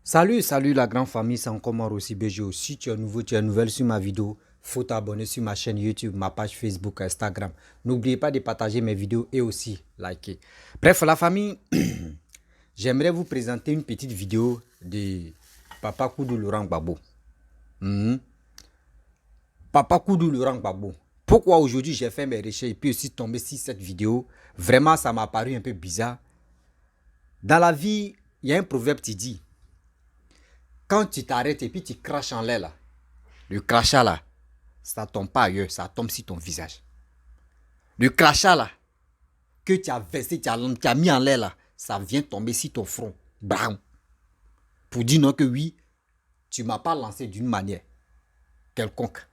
Salut la grande famille, c'est encore moi aussi BGO. Si tu es nouveau, tu es nouvelle sur ma vidéo, faut t'abonner sur ma chaîne YouTube, ma page Facebook, Instagram. N'oubliez pas de partager mes vidéos et aussi liker. Bref, la famille, j'aimerais vous présenter une petite vidéo de Papa Koudou Laurent Gbagbo. Papa Koudou Laurent Gbagbo. Pourquoi aujourd'hui j'ai fait mes recherches et puis aussi tombé sur cette vidéo? Vraiment, ça m'a paru un peu bizarre. Dans la vie, il y a un proverbe qui dit: quand tu t'arrêtes et puis tu craches en l'air là, le crachat là, ça tombe pas ailleurs, ça tombe sur ton visage. Le crachat là, que tu as versé, tu as mis en l'air là, ça vient tomber sur ton front. Bam. Pour dire non que oui, tu ne m'as pas lancé d'une manière quelconque.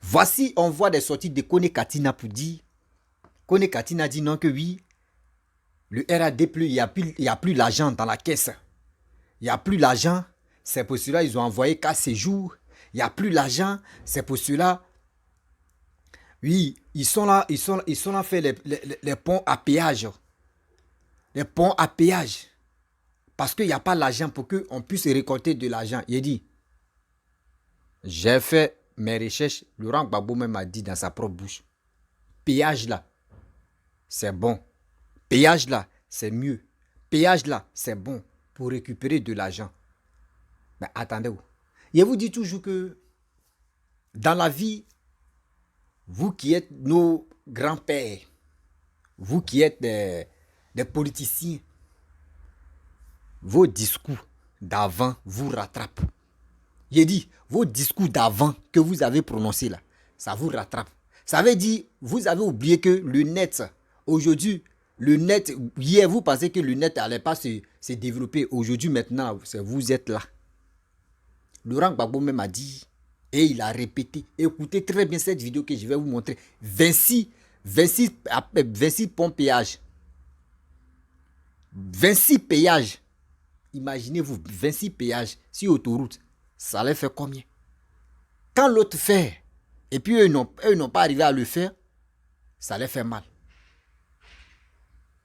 Voici, on voit des sorties de Kone Katina pour dire, Kone Katina dit non que oui, le RAD+, il n'y a plus l'argent dans la caisse. Il n'y a plus l'argent. C'est pour cela qu'ils ont envoyé 4 séjours. Il n'y a plus l'argent. C'est pour cela. Oui, ils sont là fait les ponts à péage. Les ponts à péage. Parce qu'il n'y a pas l'argent pour qu'on puisse récolter de l'argent. Il dit, j'ai fait mes recherches. Laurent Gbagbo même a dit dans sa propre bouche, péage là, c'est bon. Péage là, c'est mieux. Péage là, c'est bon pour récupérer de l'argent. Mais attendez, je vous dis toujours que dans la vie, vous qui êtes nos grands-pères, vous qui êtes des politiciens, vos discours d'avant vous rattrapent. J'ai dit, vos discours d'avant que vous avez prononcés là, ça vous rattrape. Ça veut dire, vous avez oublié que le net, aujourd'hui, le net, hier vous pensez que le net n'allait pas se développer. Aujourd'hui, maintenant, vous êtes là. Laurent Gbagbo même a dit, et il a répété, écoutez très bien cette vidéo que je vais vous montrer, 26 ponts péages, 26 péages, imaginez-vous, 26 péages sur autoroute, ça allait faire combien? Quand l'autre fait, et puis eux n'ont pas arrivé à le faire, ça allait faire mal.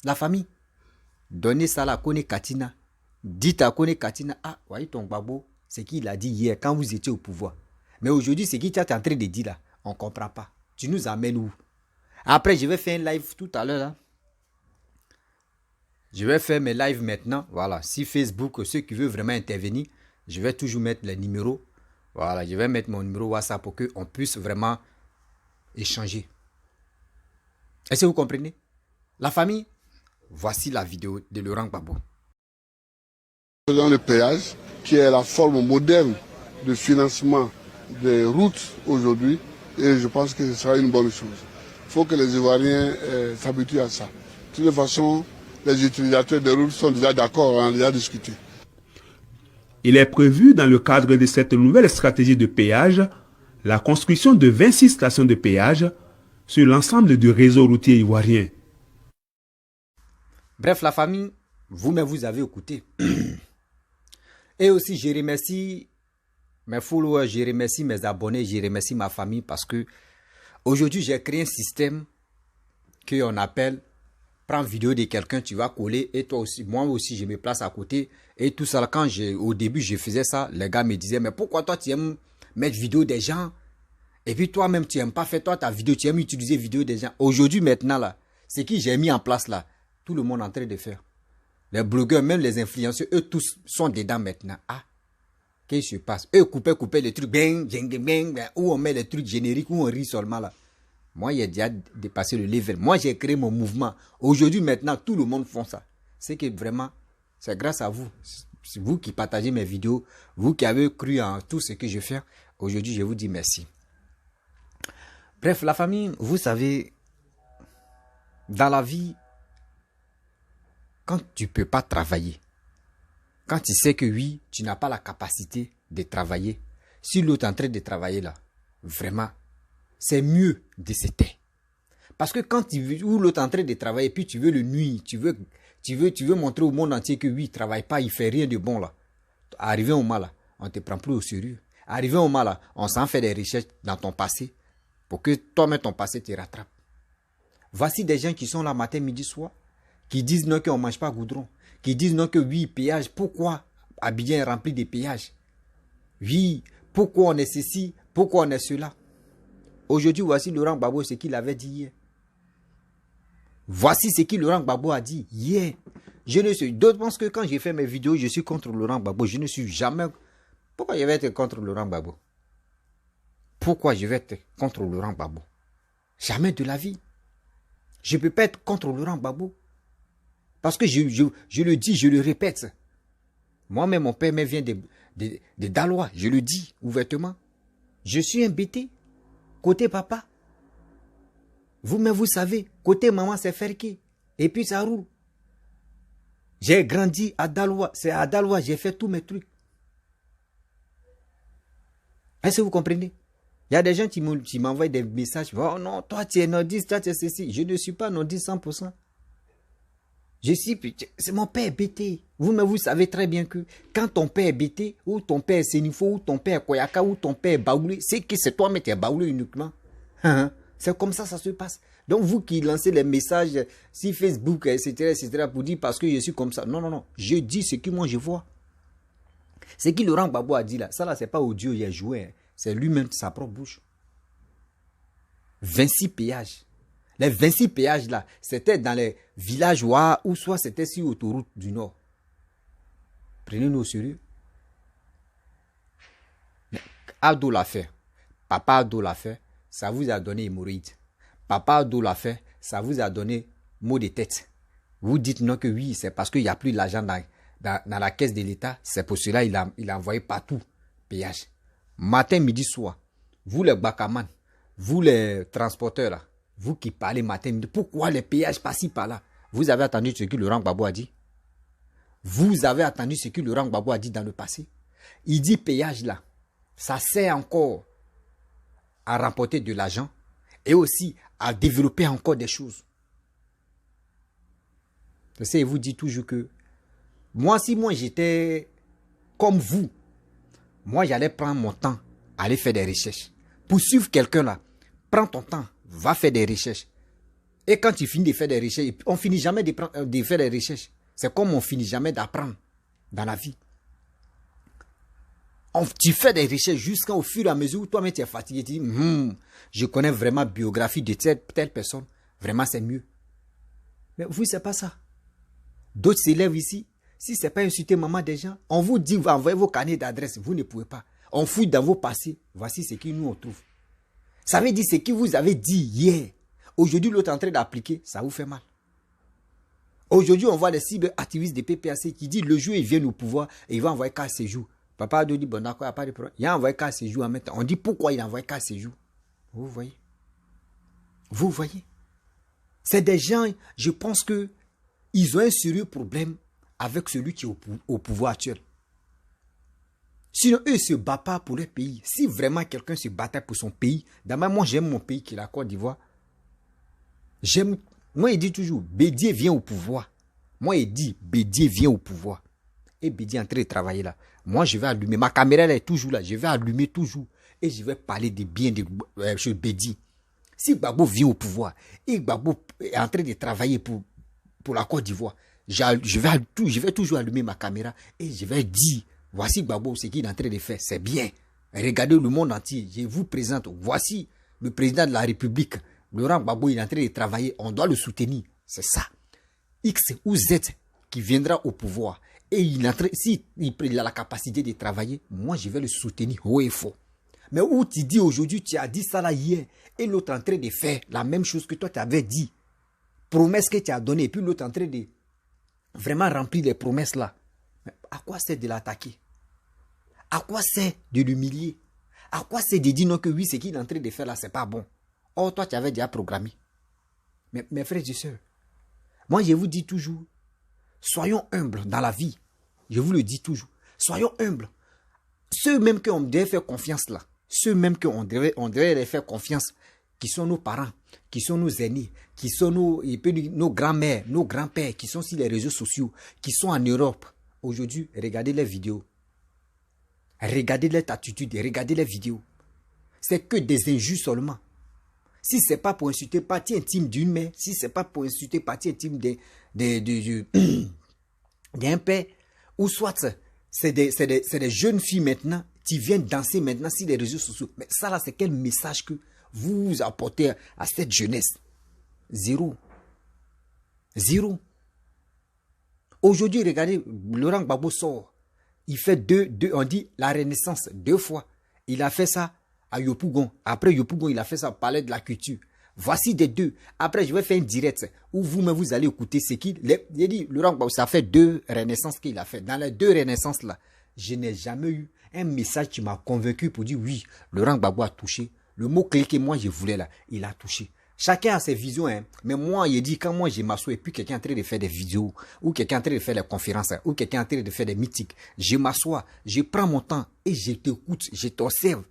La famille, donnez ça à Kone Katina, dites à Kone Katina, ah, voyez ton Gbagbo, c'est qu'il a dit hier quand vous étiez au pouvoir. Mais aujourd'hui, ce qu'il est en train de dire là, on ne comprend pas. Tu nous amènes où? Après, je vais faire un live tout à l'heure là. Je vais faire mes lives maintenant. Voilà, si Facebook, ceux qui veulent vraiment intervenir, je vais toujours mettre les numéros. Voilà, je vais mettre mon numéro WhatsApp pour qu'on puisse vraiment échanger. Est-ce que vous comprenez? La famille, voici la vidéo de Laurent Gbagbo. Dans le péage, qui est la forme moderne de financement des routes aujourd'hui, et je pense que ce sera une bonne chose. Il faut que les Ivoiriens s'habituent à ça. De toute façon, les utilisateurs des routes sont déjà d'accord, on a déjà discuté. Il est prévu dans le cadre de cette nouvelle stratégie de péage, la construction de 26 stations de péage sur l'ensemble du réseau routier ivoirien. Bref, la famille, vous-même vous avez écouté. Et aussi, je remercie mes followers, je remercie mes abonnés, je remercie ma famille parce que aujourd'hui, j'ai créé un système qu'on appelle prends vidéo de quelqu'un, tu vas coller et toi aussi, moi aussi, je me place à côté et tout ça. Quand au début, je faisais ça, les gars me disaient, mais pourquoi toi, tu aimes mettre vidéo des gens et puis toi-même, tu n'aimes pas faire toi ta vidéo, tu aimes utiliser vidéo des gens. Aujourd'hui, maintenant, là, ce que j'ai mis en place là, tout le monde est en train de faire. Les blogueurs, même les influenceurs, eux tous sont dedans maintenant. Ah, qu'est-ce qui se passe? Eux couper les trucs, bang, où on met les trucs génériques, où on rit seulement là. Moi, j'ai déjà dépassé le level. Moi, j'ai créé mon mouvement. Aujourd'hui, maintenant, tout le monde fait ça. C'est que vraiment, c'est grâce à vous. C'est vous qui partagez mes vidéos, vous qui avez cru en tout ce que je fais. Aujourd'hui, je vous dis merci. Bref, la famille, vous savez, dans la vie, quand tu ne peux pas travailler, quand tu sais que oui, tu n'as pas la capacité de travailler, si l'autre est en train de travailler là, vraiment, c'est mieux de se taire. Parce que quand tu veux, ou l'autre est en train de travailler, puis tu veux le nuire, tu veux montrer au monde entier que oui, il ne travaille pas, il ne fait rien de bon là. Arrivé au mal là, on ne te prend plus au sérieux. Arrivé au mal là, on s'en fait des recherches dans ton passé pour que toi-même ton passé te rattrape. Voici des gens qui sont là matin, midi, soir, qui disent non qu'on ne mange pas goudron, qui disent non que oui, péage, pourquoi? Abidjan est rempli de péages. Oui, pourquoi on est ceci, pourquoi on est cela. Aujourd'hui, voici Laurent Gbagbo, ce qu'il avait dit hier. Voici ce que Laurent Gbagbo a dit hier. D'autres pensent que quand j'ai fait mes vidéos, je suis contre Laurent Gbagbo. Je ne suis jamais... Pourquoi je vais être contre Laurent Gbagbo? Pourquoi je vais être contre Laurent Gbagbo? Jamais de la vie. Je ne peux pas être contre Laurent Gbagbo. Parce que je le dis, je le répète. Moi-même, mon père vient de Daloa. Je le dis ouvertement. Je suis un BT. Côté papa. Vous-même, vous savez. Côté maman, c'est Ferké. Et puis, ça roule. J'ai grandi à Daloa. C'est à Daloa, j'ai fait tous mes trucs. Est-ce que vous comprenez? Il y a des gens qui m'envoient des messages. Oh non, toi tu es nordiste, toi tu es ceci. Je ne suis pas nordiste 100%. C'est mon père BT. Vous-même, vous savez très bien que quand ton père est BT, ou ton père est Sénifo, ou ton père est Koyaka, ou ton père est Baoulé, c'est que c'est toi, mais tu es Baoulé uniquement. C'est comme ça se passe. Donc, vous qui lancez les messages sur Facebook, etc., pour dire parce que je suis comme ça. Non, non, non. Je dis ce que moi je vois. Ce que Laurent Gbagbo a dit là, ça là, c'est pas audio, il a joué. C'est lui-même de sa propre bouche. 26 péages. Les 26 péages là, c'était dans les villages ou soit c'était sur l'autoroute du Nord. Prenez-nous au sérieux. Ado l'a fait. Papa Ado l'a fait. Ça vous a donné hémorroïde. Papa Ado l'a fait. Ça vous a donné maux de tête. Vous dites non que oui, c'est parce qu'il n'y a plus d'argent dans la caisse de l'État. C'est pour cela qu'il a envoyé partout péage. Matin, midi, soir. Vous les bakaman, vous les transporteurs là, vous qui parlez matin, midi, pourquoi les péages passent par-là? Vous avez attendu ce que Laurent Gbagbo a dit? Vous avez attendu ce que Laurent Gbagbo a dit dans le passé? Il dit péage là, ça sert encore à remporter de l'argent et aussi à développer encore des choses. Je sais, il vous dit toujours que si moi j'étais comme vous, moi j'allais prendre mon temps, aller faire des recherches. Pour suivre quelqu'un là, prends ton temps, va faire des recherches. Et quand tu finis de faire des recherches, on finit jamais de faire des recherches. C'est comme on finit jamais d'apprendre dans la vie. Tu fais des recherches jusqu'au fur et à mesure où toi-même tu es fatigué. Tu dis, je connais vraiment la biographie de telle personne. Vraiment, c'est mieux. Mais vous, c'est pas ça. D'autres s'élèvent ici. Si ce n'est pas insulter maman des gens, on vous dit, vous envoyez vos carnets d'adresse. Vous ne pouvez pas. On fouille dans vos passés. Voici ce que nous on trouve. Ça veut dire ce que vous avez dit hier. Aujourd'hui, l'autre est en train d'appliquer. Ça vous fait mal. Aujourd'hui, on voit les cyberactivistes des PPAC qui disent le jour ils viennent au pouvoir et ils vont envoyer qu'à séjour. Papa a dit, bon d'accord, il n'y a pas de problème. Il a envoyé qu'à séjour en même temps. On dit pourquoi il a envoyé qu'à séjour. Vous voyez? Vous voyez? C'est des gens, je pense que ils ont un sérieux problème avec celui qui est au pouvoir actuel. Sinon, eux ne se battent pas pour leur pays. Si vraiment quelqu'un se battait pour son pays, d'abord, moi j'aime mon pays qui est la Côte d'Ivoire. Moi, il dit toujours, Bédié vient au pouvoir. Moi, il dit, Bédié vient au pouvoir. Et Bédié est en train de travailler là. Moi, je vais allumer. Ma caméra, elle est toujours là. Je vais allumer toujours. Et je vais parler de bien de Bédié. Si Gbagbo vient au pouvoir, et Gbagbo est en train de travailler pour la Côte d'Ivoire, je vais toujours allumer ma caméra et je vais dire, voici Gbagbo, ce qu'il est en train de faire. C'est bien. Regardez le monde entier. Je vous présente. Voici le président de la République. Laurent Gbagbo, il est en train de travailler. On doit le soutenir. C'est ça. X ou Z qui viendra au pouvoir. Et il a la capacité de travailler. Moi, je vais le soutenir haut et fort. Mais où tu dis aujourd'hui, tu as dit ça là hier. Et l'autre est en train de faire la même chose que toi, tu avais dit. Promesse que tu as donnée. Et puis l'autre est en train de vraiment remplir les promesses là. Mais à quoi c'est de l'attaquer? À quoi c'est de l'humilier? À quoi c'est de dire non que oui, ce qu'il est en train de faire là, c'est pas bon? Oh, toi, tu avais déjà programmé. Mais mes frères et sœurs, moi, je vous dis toujours, soyons humbles dans la vie. Je vous le dis toujours. Soyons humbles. Ceux même qu'on devait faire confiance là, ceux même qu'on devait les faire confiance, qui sont nos parents, qui sont nos aînés, qui sont nos grands-mères, nos grands-pères, qui sont sur les réseaux sociaux, qui sont en Europe. Aujourd'hui, regardez les vidéos. Regardez les attitudes, regardez les vidéos. C'est que des injures seulement. Si ce n'est pas pour insulter partie intime d'une mère, si ce n'est pas pour insulter partie intime d'un père, ou soit c'est des jeunes filles maintenant qui viennent danser maintenant sur les réseaux sociaux. Mais ça là, c'est quel message que vous apportez à cette jeunesse? Zéro. Zéro. Aujourd'hui, regardez, Laurent Gbagbo sort. Il fait on dit la Renaissance 2 fois. Il a fait ça à Yopougon. Après Yopougon, il a fait ça au Palais de la Culture. Voici des 2. Après, je vais faire une direct où vous-même, vous allez écouter ce qu'il... J'ai dit, Laurent Gbagbo, ça fait 2 Renaissances qu'il a fait. Dans les 2 Renaissances là, je n'ai jamais eu un message qui m'a convaincu pour dire oui, Laurent Gbagbo a touché. Le mot clé que moi je voulais là, il a touché. Chacun a ses visions, hein. Mais moi, il dit, quand moi je m'assois et puis quelqu'un est en train de faire des vidéos, ou quelqu'un est en train de faire des conférences, ou quelqu'un est en train de faire des mythiques, je m'assois, je prends mon temps et je t'écoute, je t'observe.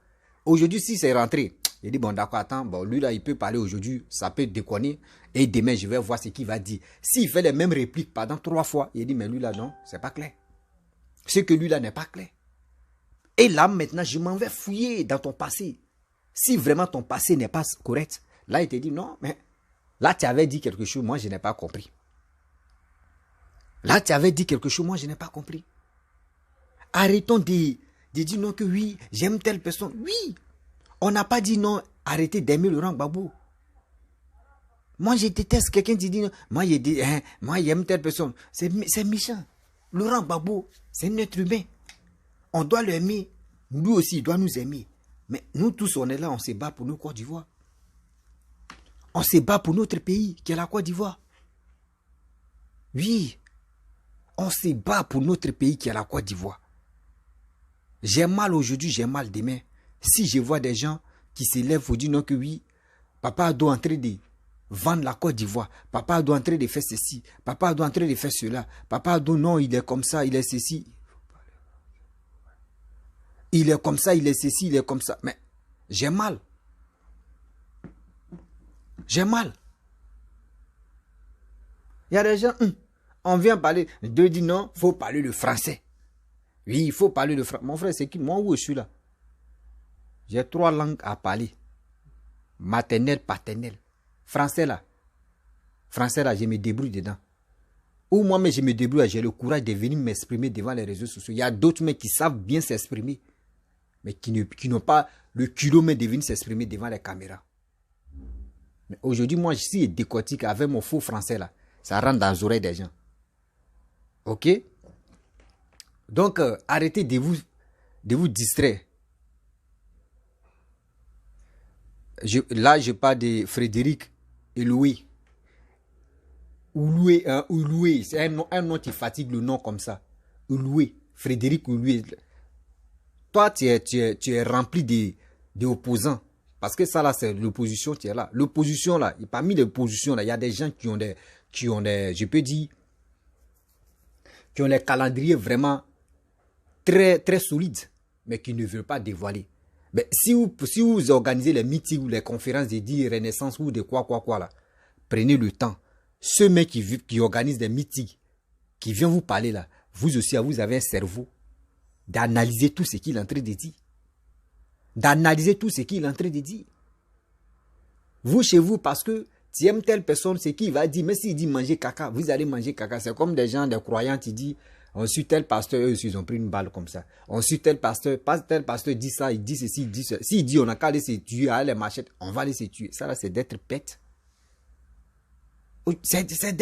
Aujourd'hui, si c'est rentré, il dit, bon d'accord, attends, bon, lui là, il peut parler aujourd'hui, ça peut déconner, et demain, je vais voir ce qu'il va dire. S'il fait les mêmes répliques pendant 3 fois, il dit, mais lui là, non, c'est pas clair. Ce que lui là n'est pas clair. Et là, maintenant, je m'en vais fouiller dans ton passé. Si vraiment ton passé n'est pas correct, là, il te dit, non, mais là, tu avais dit quelque chose, moi, je n'ai pas compris. Là, tu avais dit quelque chose, moi, je n'ai pas compris. Arrêtons de dire non que oui, j'aime telle personne. Oui, on n'a pas dit non, arrêtez d'aimer Laurent Gbagbo. Moi, je déteste quelqu'un qui dit non. Moi, j'aime telle personne. C'est méchant. Laurent Gbagbo, c'est un être humain. On doit l'aimer. Lui aussi, il doit nous aimer. Mais nous tous, on est là, on se bat pour nos Côte d'Ivoire. On se bat pour notre pays, qui est la Côte d'Ivoire. Oui, on se bat pour notre pays, qui est la Côte d'Ivoire. J'ai mal aujourd'hui, j'ai mal demain. Si je vois des gens qui se lèvent pour dire non que oui, papa doit entrer de vendre la Côte d'Ivoire, papa doit entrer de faire ceci, papa doit entrer de faire cela, papa doit non, il est comme ça, il est ceci. Il est comme ça, il est ceci, il est comme ça. Mais j'ai mal. J'ai mal. Il y a des gens, on vient parler, de dire non, il faut parler le français. Oui, il faut parler le français. Mon frère, c'est qui? Moi, où je suis là? J'ai 3 langues à parler. Maternelle, paternelle. Français là, je me débrouille dedans. Ou moi-même, je me débrouille, j'ai le courage de venir m'exprimer devant les réseaux sociaux. Il y a d'autres mecs qui savent bien s'exprimer, mais qui n'ont pas le kilomètre de venir s'exprimer devant les caméras. Mais aujourd'hui, moi, je suis décortique avec mon faux français là. Ça rentre dans les oreilles des gens. Ok? Donc, arrêtez de vous distraire. Là, je parle de Frédéric Louis. Ouloué, c'est un nom qui fatigue le nom comme ça. Ouloué, Frédéric Ouloué. Toi, tu es rempli d'opposants. Parce que ça là, c'est l'opposition qui est là. L'opposition là, parmi les oppositions là, il y a des gens qui ont des, je peux dire, qui ont les calendriers vraiment très, très solides, mais qui ne veulent pas dévoiler. Mais si vous organisez les meetings ou les conférences de dire Renaissance ou de quoi là, prenez le temps. Ceux mecs qui organisent des meetings, qui viennent vous parler là, vous aussi, vous avez un cerveau d'analyser tout ce qu'il est en train de dire. D'analyser tout ce qu'il est en train de dire. Vous, chez vous, parce que tu aimes telle personne, c'est qui va dire, mais s'il dit manger caca, vous allez manger caca. C'est comme des gens, des croyants qui disent, on suit tel pasteur, eux aussi, ils ont pris une balle comme ça. On suit tel pasteur dit ça, il dit ceci, il dit ça. S'il dit, on a qu'à aller se tuer, à les machettes, on va aller se tuer. Ça là, c'est d'être bête. C'est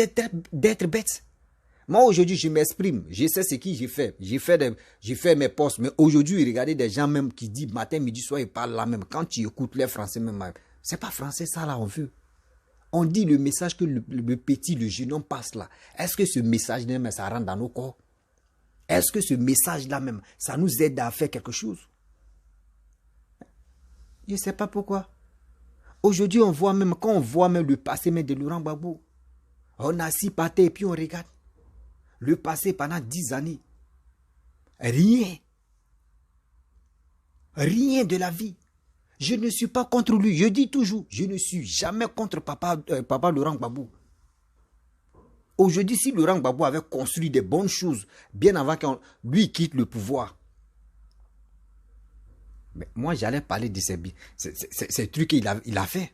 d'être bête. Moi, aujourd'hui, je m'exprime. Je sais ce que j'ai fait. J'ai fait mes posts. Mais aujourd'hui, regardez des gens même qui disent matin, midi, soir, ils parlent là même. Quand tu écoutes les Français même, c'est pas français ça là, on veut. On dit le message que le petit, le jeune homme passe là. Est-ce que ce message là même, ça rentre dans nos corps? Est-ce que ce message là même, ça nous aide à faire quelque chose? Je ne sais pas pourquoi. Aujourd'hui, on voit même, quand on voit même le passé même de Laurent Gbagbo, on a assis par terre et puis on regarde. Le passé pendant 10 années. Rien. Rien de la vie. Je ne suis pas contre lui. Je dis toujours, je ne suis jamais contre papa Laurent Gbagbo. Aujourd'hui, si Laurent Gbagbo avait construit des bonnes choses, bien avant qu'il lui quitte le pouvoir, mais moi, j'allais parler de ces trucs qu'il a fait.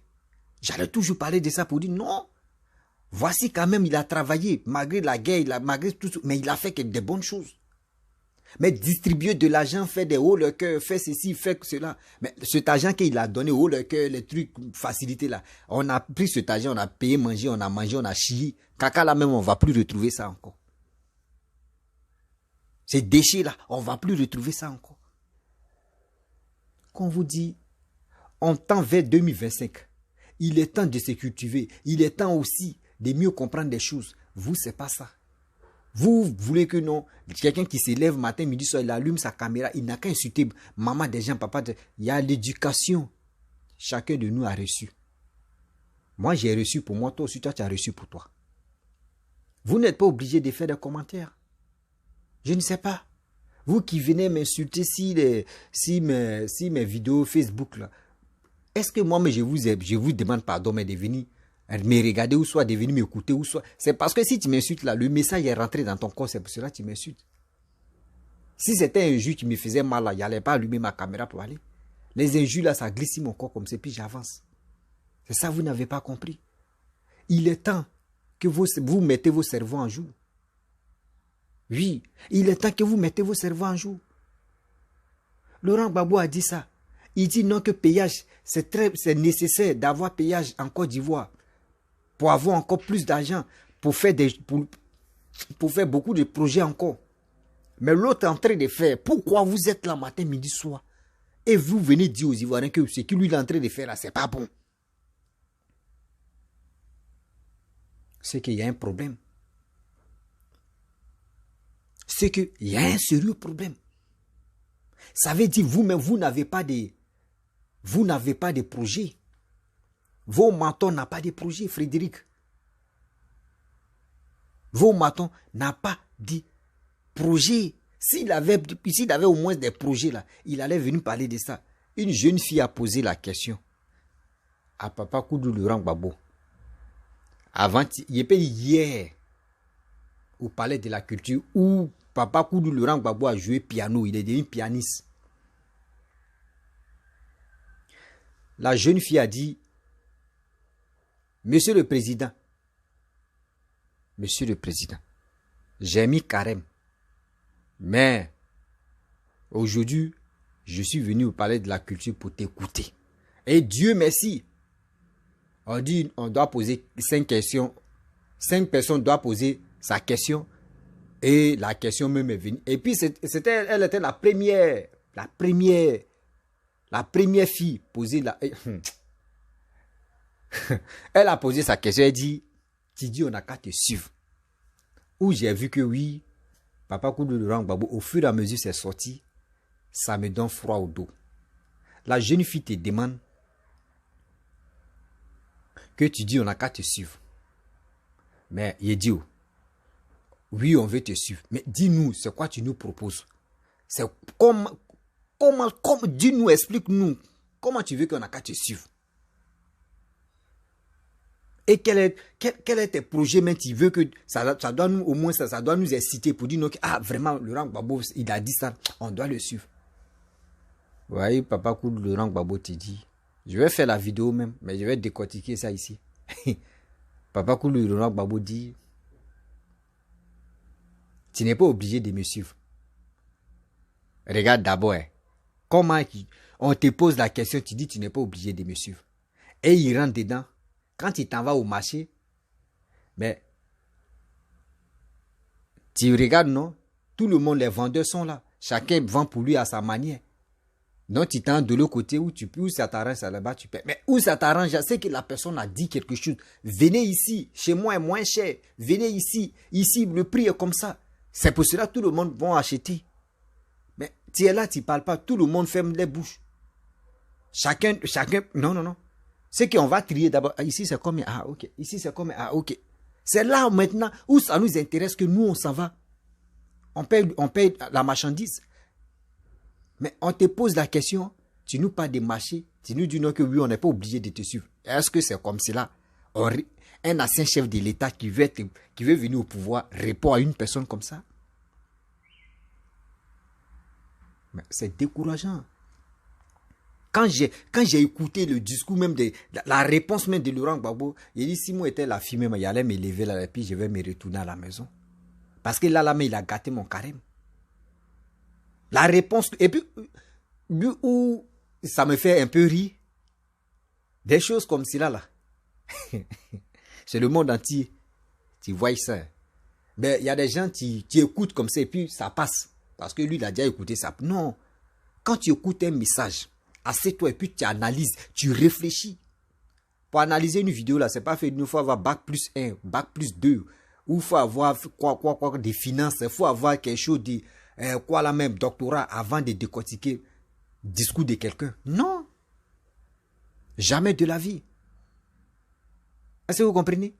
J'allais toujours parler de ça pour dire non. Voici quand même, il a travaillé, malgré la guerre, malgré tout, mais il a fait des bonnes choses. Mais distribuer de l'argent, faire des hauts le cœur, faire ceci, faire cela. Mais cet argent qu'il a donné, haut le cœur, les trucs facilités là. On a pris cet argent, on a payé, mangé, on a chié. Caca là même, on ne va plus retrouver ça encore. Ces déchets là, on ne va plus retrouver ça encore. Qu'on vous dit, on tend vers 2025. Il est temps de se cultiver. Il est temps aussi de mieux comprendre des choses. Vous, c'est pas ça. Vous voulez que non, quelqu'un qui se lève matin, midi, soir, il allume sa caméra, il n'a qu'à insulter maman des gens, papa. Il y a l'éducation. Chacun de nous a reçu. Moi, j'ai reçu pour moi, toi aussi, toi, tu as reçu pour toi. Vous n'êtes pas obligé de faire des commentaires. Je ne sais pas. Vous qui venez m'insulter si mes vidéos Facebook, là, est-ce que moi, je vous demande pardon, mais de venir me regarder ou soit de venir m'écouter ou soit... C'est parce que si tu m'insultes là, le message est rentré dans ton corps, c'est pour cela que tu m'insultes. Si c'était un injure qui me faisait mal là, il n'allait pas allumer ma caméra pour aller. Les injures là, ça glisse mon corps comme ça, puis j'avance. C'est ça, vous n'avez pas compris. Il est temps que vous mettez vos cerveaux en jour. Oui, il est temps que vous mettez vos cerveaux en jour. Laurent Gbagbo a dit ça. Il dit non que péage, c'est nécessaire d'avoir péage en Côte d'Ivoire pour avoir encore plus d'argent, pour faire beaucoup de projets encore. Mais l'autre est en train de faire. Pourquoi vous êtes là matin, midi, soir et vous venez dire aux Ivoiriens que ce qu'il lui est en train de faire là, c'est pas bon. C'est qu'il y a un problème. C'est qu'il y a un sérieux problème. Ça veut dire vous-même, vous n'avez pas de projet. Vos matons n'ont pas de projet, Frédéric. Vos matons n'ont pas de projet. S'il avait au moins des projets là, il allait venir parler de ça. Une jeune fille a posé la question à Papa Koudou Laurent Gbagbo. Hier, au Palais de la Culture, où Papa Koudou Laurent Gbagbo a joué piano, il est devenu pianiste. La jeune fille a dit, Monsieur le Président, j'ai mis carême, mais aujourd'hui, je suis venu au Palais de la Culture pour t'écouter. Et Dieu merci, on doit poser 5 questions, 5 personnes doivent poser sa question, et la question même est venue. Et puis, elle était la première fille posée là. Elle a posé sa question, elle dit, Tidi, on n'a qu'à te suivre. Où j'ai vu que oui, Papa Koudou Laurent Gbagbo, au fur et à mesure c'est sorti, ça me donne froid au dos. La jeune fille te demande que tu dis, on n'a qu'à te suivre. Mais il dit, oui, on veut te suivre. Mais dis-nous, c'est quoi tu nous proposes? C'est comment, dis-nous, explique-nous, comment tu veux qu'on n'a qu'à te suivre? Et quel est tes projets, mais tu veux que ça doit nous, au moins ça doit nous exciter pour dire non, ah vraiment, Laurent Gbagbo, il a dit ça, on doit le suivre. Vous voyez, Papa Koudou Laurent Gbagbo te dit, je vais faire la vidéo même, mais je vais décortiquer ça ici. Papa Koudou Laurent Gbagbo dit, tu n'es pas obligé de me suivre. Regarde d'abord, comment on te pose la question, tu dis tu n'es pas obligé de me suivre. Et il rentre dedans. Quand il t'en va au marché, mais tu regardes, non? Tout le monde, les vendeurs sont là. Chacun vend pour lui à sa manière. Donc tu t'en de l'autre côté où ça t'arrange, ça là-bas, tu paies. Mais où ça t'arrange, je sais que la personne a dit quelque chose. Venez ici, chez moi est moins cher. Venez ici, le prix est comme ça. C'est pour cela que tout le monde va acheter. Mais tu es là, tu ne parles pas, tout le monde ferme les bouches. Chacun, non. C'est qu'on va trier d'abord. Ah, ici c'est combien? Ah ok. Ici c'est combien? Ah ok. C'est là maintenant où ça nous intéresse que nous on s'en va. On paye la marchandise. Mais on te pose la question, tu nous parles des marchés, tu nous dis non que oui, on n'est pas obligé de te suivre. Est-ce que c'est comme cela? Un ancien chef de l'État qui veut venir au pouvoir répond à une personne comme ça? Mais c'est décourageant. Quand j'ai écouté le discours même la réponse même de Laurent Gbagbo, il dit si moi était la fille même, il allait me lever là et puis je vais me retourner à la maison. Parce que là, il a gâté mon carême. La réponse, et puis, lui où ça me fait un peu rire, des choses comme cela là. C'est le monde entier. Tu vois ça. Mais il y a des gens qui écoutent comme ça et puis ça passe. Parce que lui, il a déjà écouté ça. Non. Quand tu écoutes un message, assieds-toi et puis tu analyses, tu réfléchis. Pour analyser une vidéo là, c'est pas fait une fois avoir bac plus 1, bac plus 2. Ou il faut avoir quoi, des finances. Il faut avoir quelque chose de, même, doctorat avant de décortiquer le discours de quelqu'un. Non. Jamais de la vie. Est-ce que vous comprenez?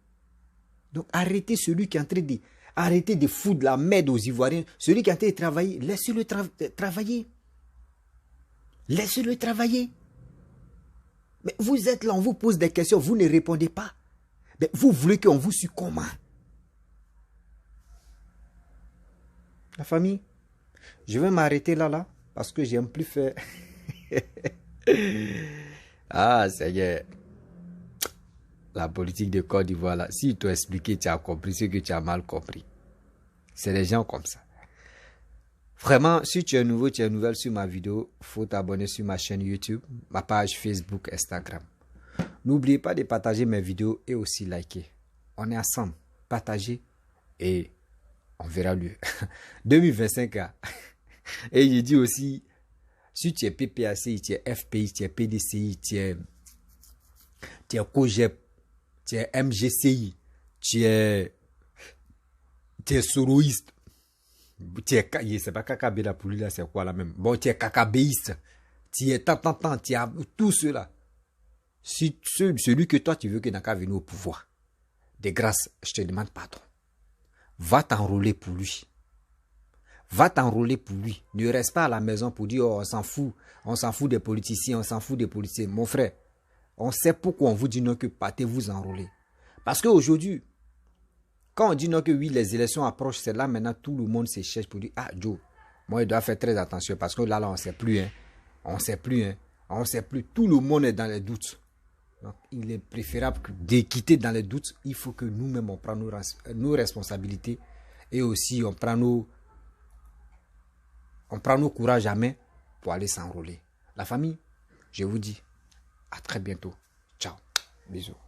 Donc arrêtez celui qui est en train de... Arrêtez de foutre la merde aux Ivoiriens. Celui qui est en train de travailler, laissez-le travailler. Laissez-le travailler. Mais vous êtes là, on vous pose des questions, vous ne répondez pas. Mais vous voulez qu'on vous suive comment? La famille, je vais m'arrêter là, parce que j'aime plus faire... Ah, Seigneur. La politique de Côte d'Ivoire, là, si tu as expliqué, tu as compris ce que tu as mal compris. C'est des gens comme ça. Vraiment, si tu es nouveau, tu es nouvelle sur ma vidéo, il faut t'abonner sur ma chaîne YouTube, ma page Facebook, Instagram. N'oubliez pas de partager mes vidéos et aussi liker. On est ensemble. Partagez et on verra mieux. 2025, hein. Et j'ai dit aussi, si tu es PPACI, tu es FPI, tu es PDCI, tu es COGEP, tu es MGCI, tu es soroïste, tu es, c'est pas KKB là pour lui là, c'est quoi là même? Bon, tu es KKBiste, tu es tu as tout cela. Si celui que toi tu veux que n'a qu'à venir au pouvoir, de grâce, je te demande pardon. Va t'enrôler pour lui. Va t'enrôler pour lui. Ne reste pas à la maison pour dire oh, on s'en fout des politiciens, on s'en fout des policiers. Mon frère, on sait pourquoi on vous dit non que partez vous enrôler. Parce qu'aujourd'hui, quand on dit non que oui, les élections approchent, c'est là maintenant tout le monde se cherche pour dire ah Joe, moi il doit faire très attention parce que là on ne sait plus. Hein. On ne sait plus. Hein. On ne sait plus. Tout le monde est dans les doutes. Donc il est préférable de quitter dans les doutes. Il faut que nous-mêmes on prenne nos responsabilités et aussi on prend nos courage à main pour aller s'enrôler. La famille, je vous dis à très bientôt. Ciao. Bisous.